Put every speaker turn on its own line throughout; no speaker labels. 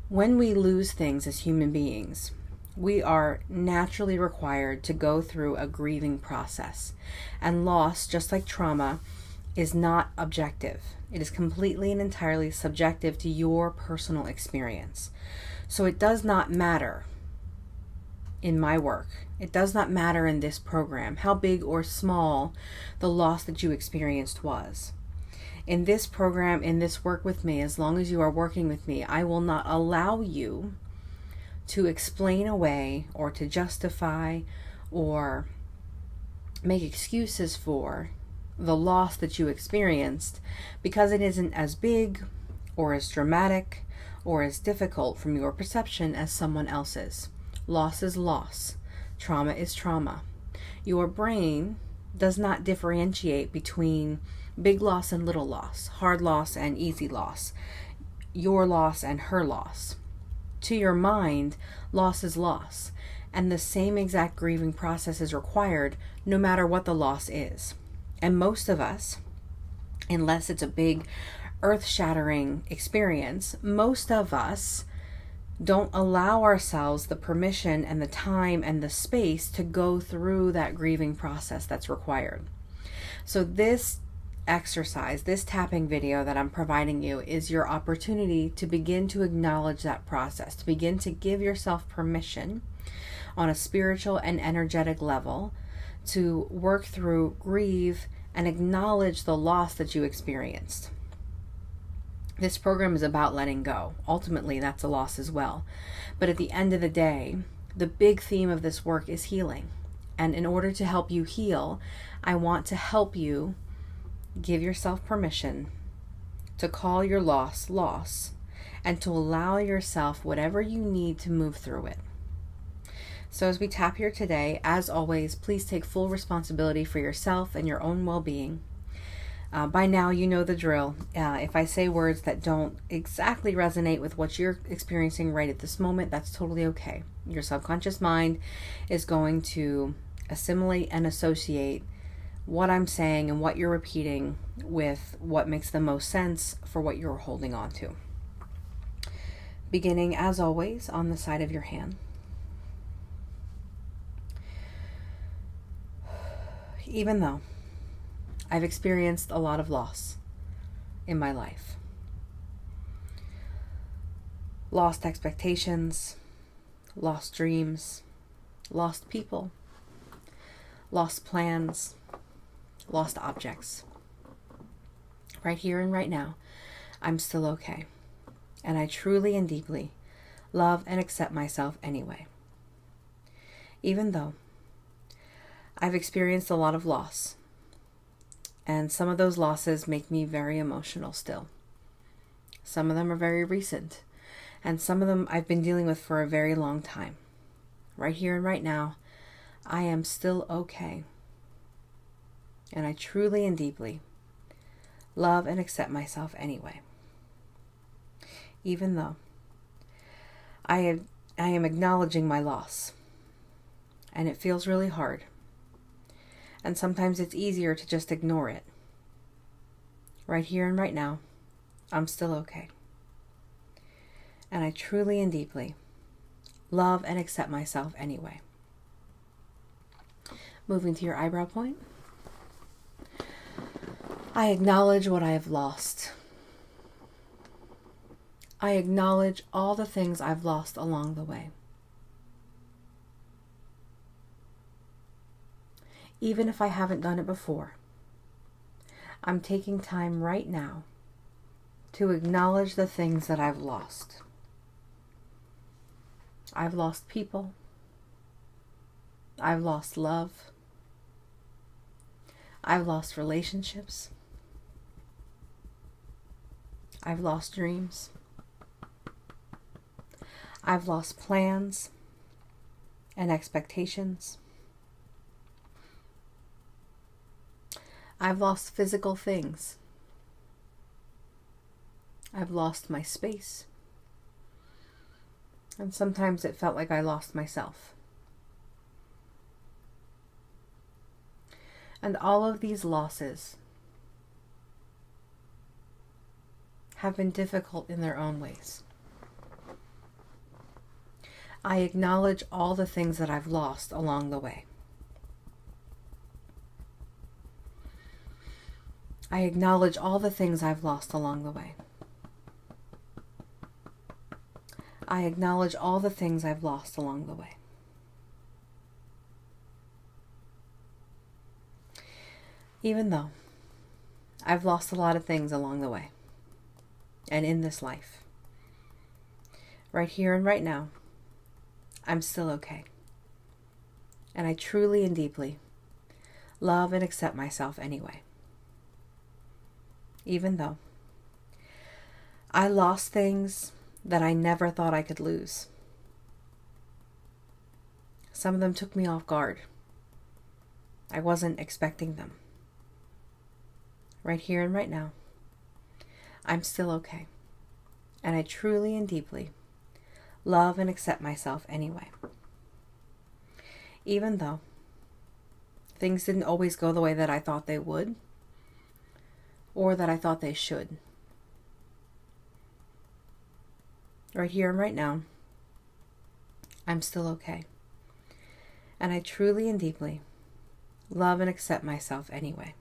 When we lose things as human beings, we are naturally required to go through a grieving process. And loss, just like trauma, is not objective. It is completely and entirely subjective to your personal experience. So it does not matter in my work. It does not matter in this program how big or small the loss that you experienced was. In this program, in this work with me, as long as you are working with me, I will not allow you to explain away or to justify or make excuses for the loss that you experienced because it isn't as big or as dramatic or as difficult from your perception as someone else's. Loss is loss. Trauma is trauma. Your brain does not differentiate between big loss and little loss, hard loss and easy loss, your loss and her loss. To your mind, loss is loss, and the same exact grieving process is required no matter what the loss is. And most of us, unless it's a big earth-shattering experience, most of us don't allow ourselves the permission and the time and the space to go through that grieving process that's required. So this exercise, this tapping video that I'm providing you, is your opportunity to begin to acknowledge that process, to begin to give yourself permission on a spiritual and energetic level to work through, grieve, and acknowledge the loss that you experienced. This program is about letting go. Ultimately, that's a loss as well. But at the end of the day, the big theme of this work is healing. And in order to help you heal, I want to help you give yourself permission to call your loss loss and to allow yourself whatever you need to move through it. So as we tap here today, as always, please take full responsibility for yourself and your own well-being. By now, you know the drill. If I say words that don't exactly resonate with what you're experiencing right at this moment, that's totally okay. Your subconscious mind is going to assimilate and associate what I'm saying and what you're repeating with what makes the most sense for what you're holding on to. Beginning, as always, on the side of your hand. Even though I've experienced a lot of loss in my life. Lost expectations, lost dreams, lost people, lost plans, lost objects. Right here and right now, I'm still okay. And I truly and deeply love and accept myself anyway. Even though I've experienced a lot of loss, and some of those losses make me very emotional still. Some of them are very recent, and some of them I've been dealing with for a very long time. Right here and right now, I am still okay. And I truly and deeply love and accept myself anyway. Even though I am acknowledging my loss, and it feels really hard. And sometimes it's easier to just ignore it. Right here and right now, I'm still okay. And I truly and deeply love and accept myself anyway. Moving to your eyebrow point. I acknowledge what I have lost. I acknowledge all the things I've lost along the way. Even if I haven't done it before, I'm taking time right now to acknowledge the things that I've lost. I've lost people. I've lost love. I've lost relationships. I've lost dreams. I've lost plans and expectations. I've lost physical things. I've lost my space. And sometimes it felt like I lost myself. And all of these losses have been difficult in their own ways. I acknowledge all the things that I've lost along the way. I acknowledge all the things I've lost along the way. I acknowledge all the things I've lost along the way. Even though I've lost a lot of things along the way and in this life, right here and right now, I'm still okay. And I truly and deeply love and accept myself anyway. Even though I lost things that I never thought I could lose. Some of them took me off guard. I wasn't expecting them. Right here and right now, I'm still okay. And I truly and deeply love and accept myself anyway. Even though things didn't always go the way that I thought they would, or that I thought they should. Right here and right now, I'm still okay. And I truly and deeply love and accept myself anyway.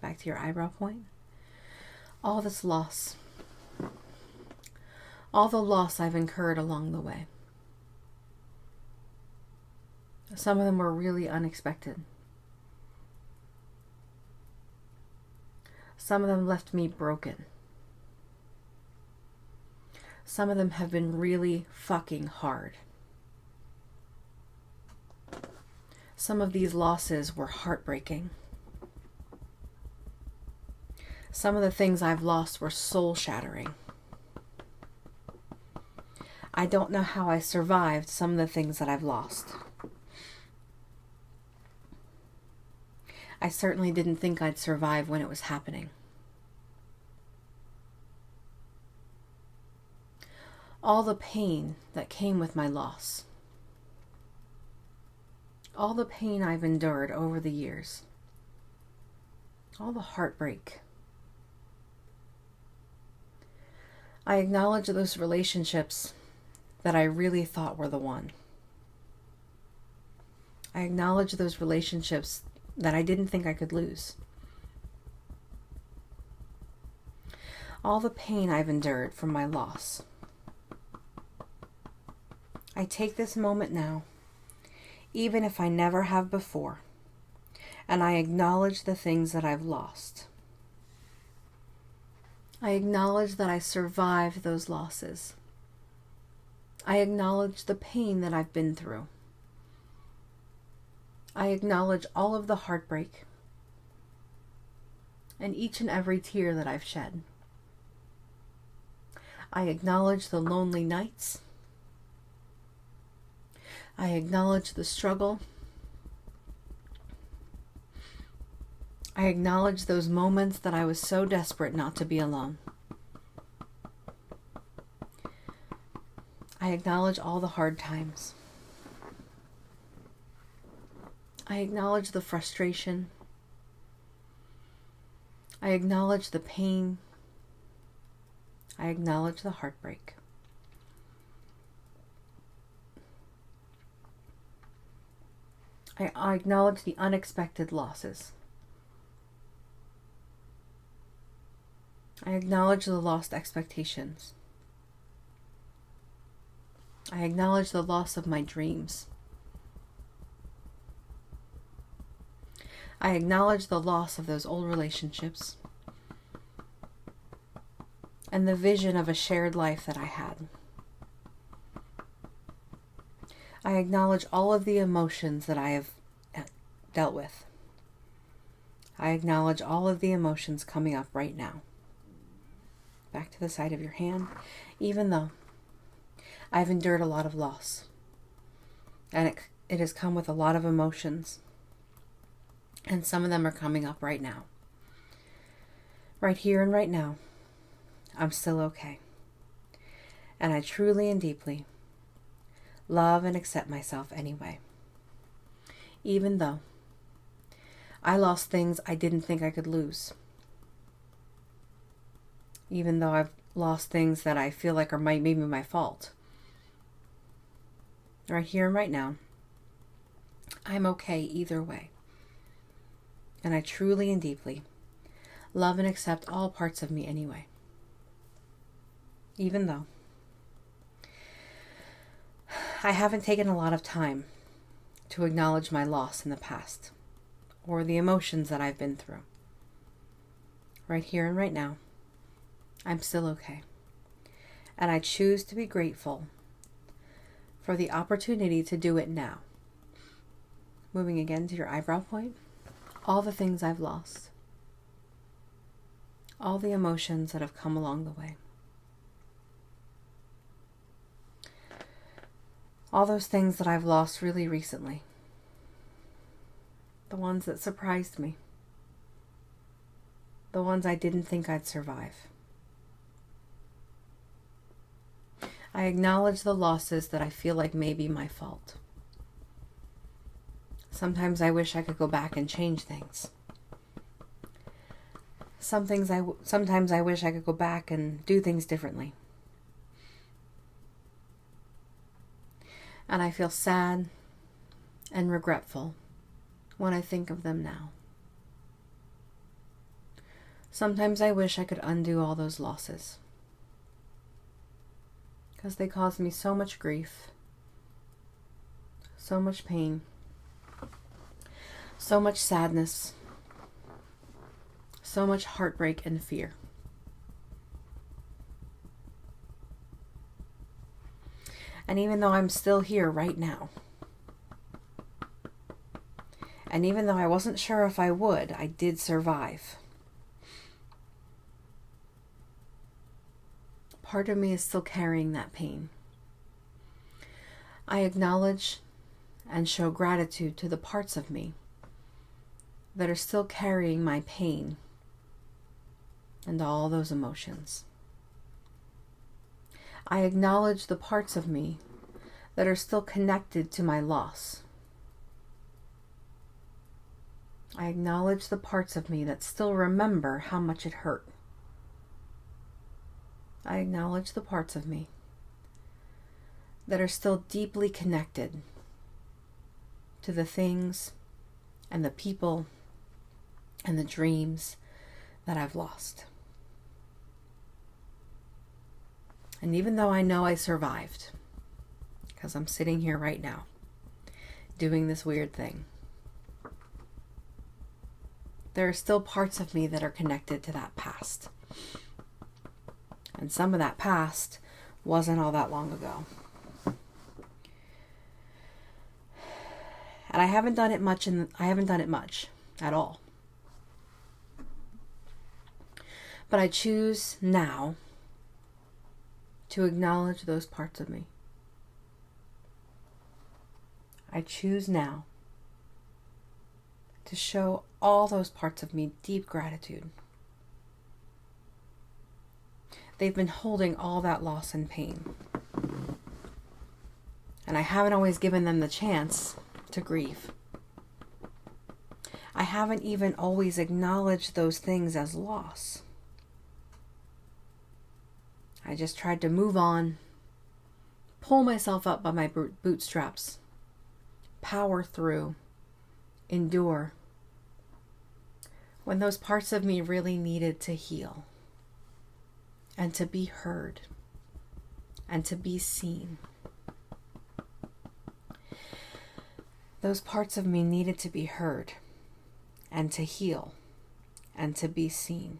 Back to your eyebrow point. All this loss. All the loss I've incurred along the way. Some of them were really unexpected. Some of them left me broken. Some of them have been really fucking hard. Some of these losses were heartbreaking. Some of the things I've lost were soul-shattering. I don't know how I survived some of the things that I've lost. I certainly didn't think I'd survive when it was happening. All the pain that came with my loss. All the pain I've endured over the years. All the heartbreak. I acknowledge those relationships that I really thought were the one. I acknowledge those relationships that I didn't think I could lose. All the pain I've endured from my loss. I take this moment now, even if I never have before, and I acknowledge the things that I've lost. I acknowledge that I survived those losses. I acknowledge the pain that I've been through. I acknowledge all of the heartbreak and each and every tear that I've shed. I acknowledge the lonely nights. I acknowledge the struggle. I acknowledge those moments that I was so desperate not to be alone. I acknowledge all the hard times. I acknowledge the frustration. I acknowledge the pain. I acknowledge the heartbreak. I acknowledge the unexpected losses. I acknowledge the lost expectations. I acknowledge the loss of my dreams. I acknowledge the loss of those old relationships and the vision of a shared life that I had. I acknowledge all of the emotions that I have dealt with. I acknowledge all of the emotions coming up right now. Back to the side of your hand, even though I've endured a lot of loss. And it has come with a lot of emotions. And some of them are coming up right now. Right here and right now, I'm still okay. And I truly and deeply love and accept myself anyway. Even though I lost things I didn't think I could lose. Even though I've lost things that I feel like are maybe my fault. right here and right now, I'm okay either way. And I truly and deeply love and accept all parts of me anyway. Even though I haven't taken a lot of time to acknowledge my loss in the past or the emotions that I've been through. Right here and right now, I'm still okay. And I choose to be grateful for the opportunity to do it now. Moving again to your eyebrow point, all the things I've lost, all the emotions that have come along the way, all those things that I've lost really recently, the ones that surprised me, the ones I didn't think I'd survive. I acknowledge the losses that I feel like may be my fault. Sometimes I wish I could go back and change things. Sometimes I wish I could go back and do things differently. And I feel sad and regretful when I think of them now. Sometimes I wish I could undo all those losses, because they caused me so much grief, so much pain, so much sadness, so much heartbreak and fear. And even though I'm still here right now, and even though I wasn't sure if I would, I did survive. Part of me is still carrying that pain. I acknowledge and show gratitude to the parts of me that are still carrying my pain and all those emotions. I acknowledge the parts of me that are still connected to my loss. I acknowledge the parts of me that still remember how much it hurt. I acknowledge the parts of me that are still deeply connected to the things and the people and the dreams that I've lost. And even though I know I survived, because I'm sitting here right now doing this weird thing, there are still parts of me that are connected to that past. And some of that past wasn't all that long ago. And I haven't done it much at all. But I choose now to acknowledge those parts of me. I choose now to show all those parts of me deep gratitude. They've been holding all that loss and pain. And I haven't always given them the chance to grieve. I haven't even always acknowledged those things as loss. I just tried to move on, pull myself up by my bootstraps, power through, endure, when those parts of me really needed to heal and to be heard and to be seen. Those parts of me needed to be heard and to heal and to be seen.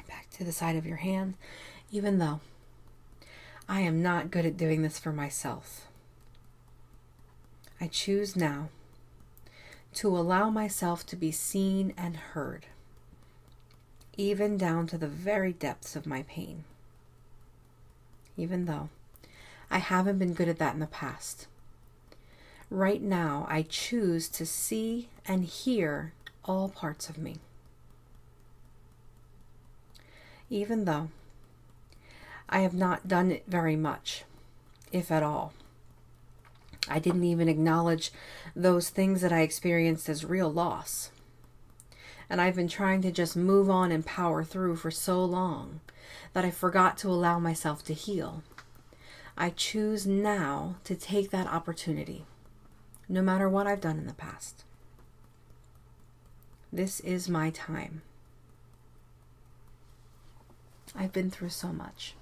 Back to the side of your hand. Even though I am not good at doing this for myself, I choose now to allow myself to be seen and heard, even down to the very depths of my pain. Even though I haven't been good at that in the past, right now I choose to see and hear all parts of me. Even though I have not done it very much, if at all. I didn't even acknowledge those things that I experienced as real loss. And I've been trying to just move on and power through for so long that I forgot to allow myself to heal. I choose now to take that opportunity, no matter what I've done in the past. This is my time. I've been through so much.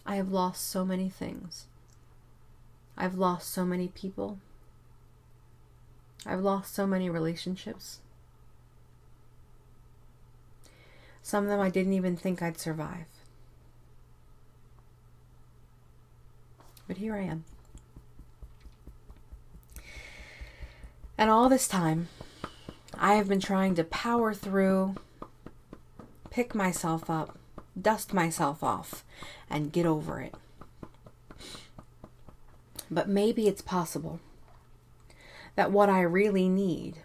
I have lost so many things. I've lost so many people. I've lost so many relationships. Some of them I didn't even think I'd survive. But here I am. And all this time, I have been trying to power through, pick myself up, dust myself off, and get over it. But maybe it's possible that what I really need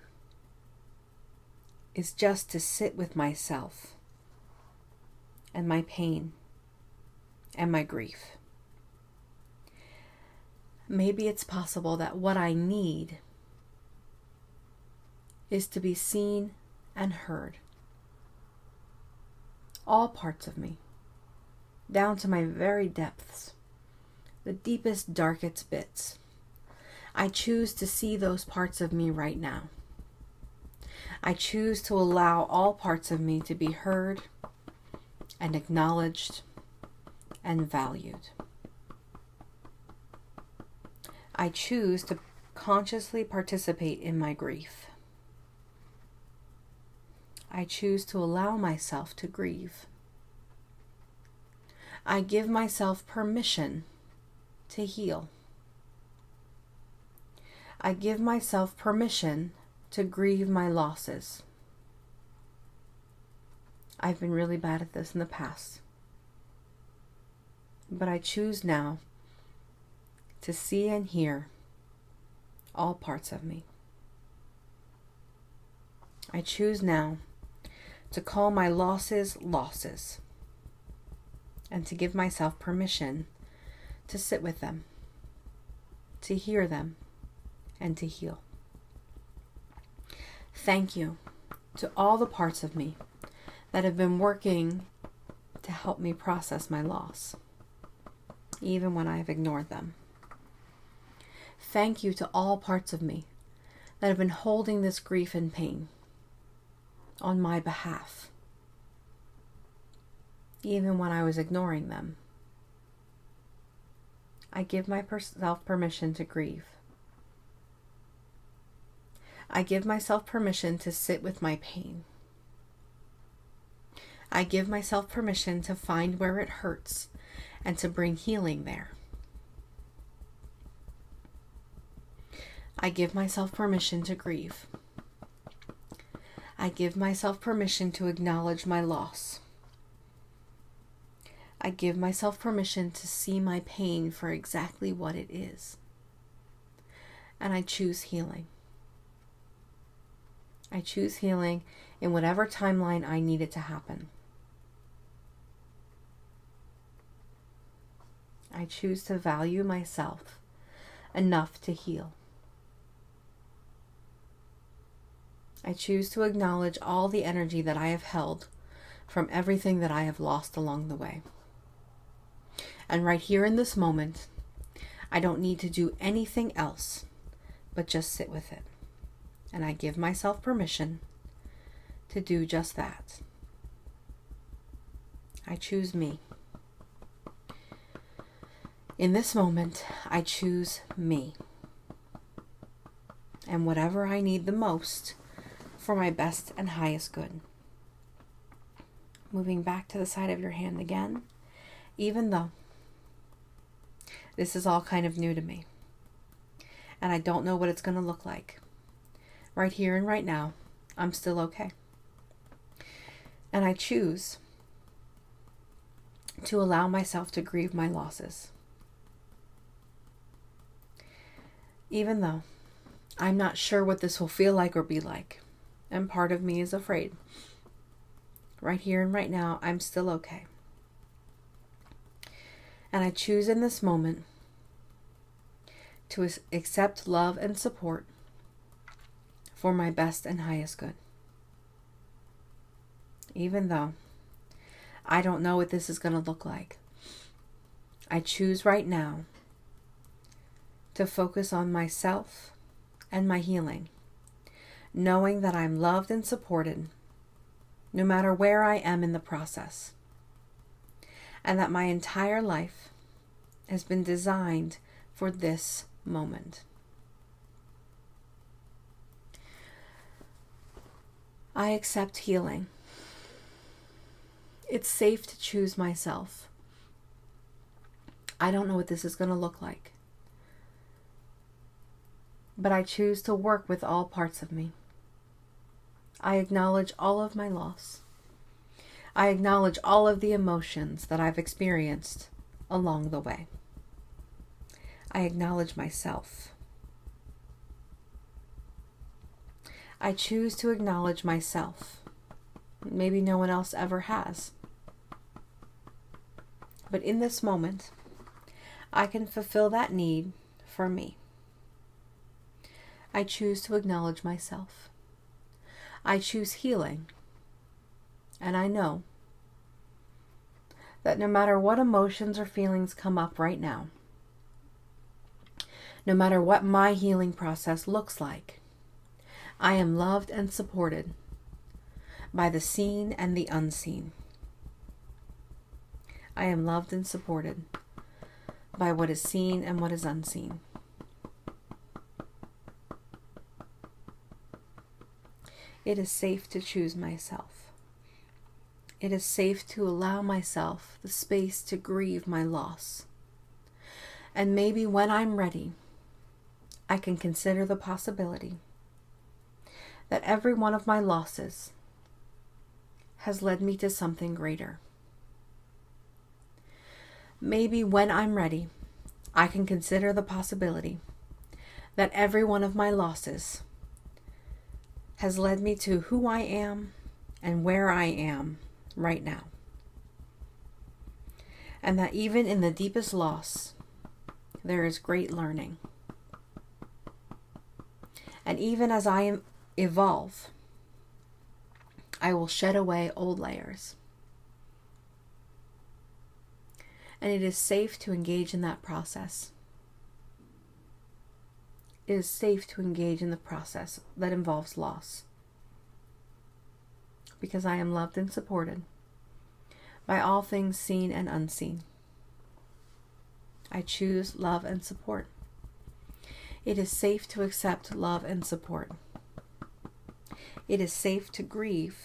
is just to sit with myself and my pain and my grief. Maybe it's possible that what I need is to be seen and heard. All parts of me, down to my very depths, the deepest, darkest bits. I choose to see those parts of me right now. I choose to allow all parts of me to be heard and acknowledged and valued. I choose to consciously participate in my grief. I choose to allow myself to grieve. I give myself permission to heal. I give myself permission to grieve my losses. I've been really bad at this in the past, but I choose now to see and hear all parts of me. I choose now to call my losses losses and to give myself permission to sit with them, to hear them, and to heal. Thank you to all the parts of me that have been working to help me process my loss, even when I have ignored them. Thank you to all parts of me that have been holding this grief and pain on my behalf, even when I was ignoring them. I give myself permission to grieve. I give myself permission to sit with my pain. I give myself permission to find where it hurts and to bring healing there. I give myself permission to grieve. I give myself permission to acknowledge my loss. I give myself permission to see my pain for exactly what it is. And I choose healing. I choose healing in whatever timeline I need it to happen. I choose to value myself enough to heal. I choose to acknowledge all the energy that I have held from everything that I have lost along the way. And right here in this moment, I don't need to do anything else but just sit with it. And I give myself permission to do just that. I choose me. In this moment, I choose me. And whatever I need the most for my best and highest good. Moving back to the side of your hand again, even though this is all kind of new to me, and I don't know what it's going to look like. Right here and right now, I'm still okay. And I choose to allow myself to grieve my losses. Even though I'm not sure what this will feel like or be like, and part of me is afraid. Right here and right now, I'm still okay. And I choose in this moment to accept love and support for my best and highest good. Even though I don't know what this is going to look like, I choose right now to focus on myself and my healing, knowing that I'm loved and supported no matter where I am in the process, and that my entire life has been designed for this moment. I accept healing. It's safe to choose myself. I don't know what this is going to look like, but I choose to work with all parts of me. I acknowledge all of my loss. I acknowledge all of the emotions that I've experienced along the way. I acknowledge myself. I choose to acknowledge myself. Maybe no one else ever has. But in this moment, I can fulfill that need for me. I choose to acknowledge myself. I choose healing. And I know that no matter what emotions or feelings come up right now, no matter what my healing process looks like, I am loved and supported by the seen and the unseen. I am loved and supported by what is seen and what is unseen. It is safe to choose myself. It is safe to allow myself the space to grieve my loss. And maybe when I'm ready, I can consider the possibility that every one of my losses has led me to something greater. Maybe when I'm ready, I can consider the possibility that every one of my losses has led me to who I am and where I am right now. And that even in the deepest loss, there is great learning. And even as I evolve, I will shed away old layers. And it is safe to engage in that process. It is safe to engage in the process that involves loss. Because I am loved and supported by all things seen and unseen. I choose love and support. It is safe to accept love and support. It is safe to grieve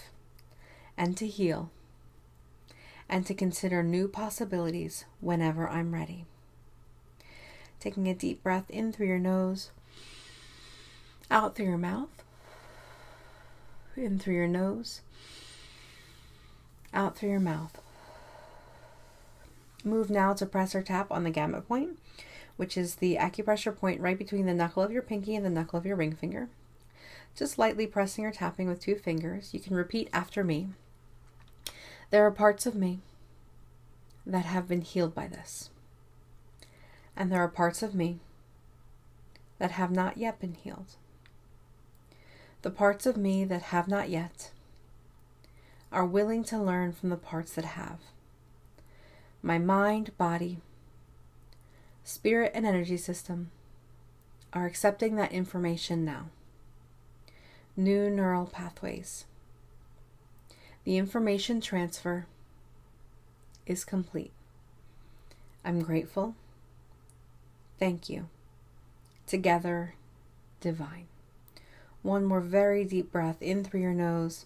and to heal and to consider new possibilities whenever I'm ready. Taking a deep breath in through your nose, out through your mouth, in through your nose, out through your mouth. Move now to press or tap on the gamut point, which is the acupressure point right between the knuckle of your pinky and the knuckle of your ring finger. Just lightly pressing or tapping with 2 fingers. You can repeat after me. There are parts of me that have been healed by this. And there are parts of me that have not yet been healed. The parts of me that have not yet are willing to learn from the parts that have. My mind, body, spirit, and energy system are accepting that information now. New neural pathways. The information transfer is complete. I'm grateful. Thank you. Together, divine. One more very deep breath in through your nose,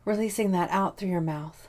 releasing that out through your mouth.